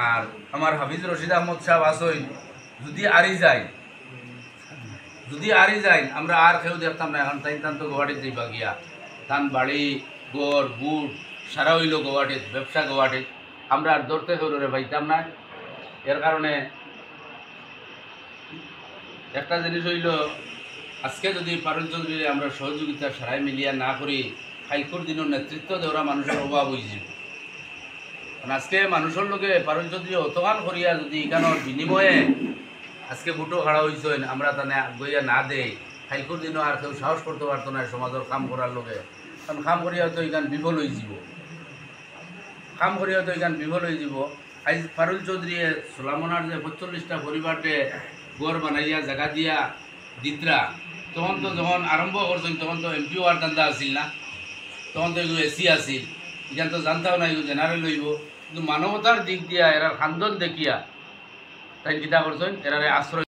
আর আমার হাফিজ রশিদ আহমদ সাহেব আসইন যদি আরি যায় আমরা আর কেউ দেখতাম না। এখন তান তো গুয়াহাটিত যাইবা গিয়া তান বাড়ি গড় বুট সারা হইল গুয়াহাটিত, ব্যবসা গুয়াহাটিত, আমরা আর ধরতে হইলে পাইতাম না। এর কারণে একটা জিনিস হইল, আজকে যদি পারুল চৌধুরী আমরা সহযোগিতা সারাই মিলিয়া না করি, হাইকোর্ট দিনের নেতৃত্ব দেওয়া মানুষের অভাব হয়ে যাব। আজকে মানুষের লোকে পারুল চৌধুরী অতগান করিয়া যদি এখানোর বিনিময়ে আজকে বুটো খাড়া হয়েছেন, আমরা তানে গইয়া না দেই, হাইকোর্ট দিনও আর কেউ সাহস করতে পারতো না সমাজের কাম করার লোকে। কারণ কাম করিয়া তো এখান বিফল হয়ে যাব, আজ পারুল চৌধুরী সোলামনার যে 45টা পরিবারকে গড় বানাইয়া জায়গা দিয়া দিতরা, তখন তো যখন আরম্ভ করছেন তখন তো এমপি ওয়ার দান্দা আসিল না, তখন তো এগুলো এসি আসিল, এখান তো জানতাও না এগুলো জেনারেল হইব। কিন্তু মানবতার দিক দিয়া এরা খান্দন দেখিয়া তাই কিতা করছেন, এরারে আশ্রয়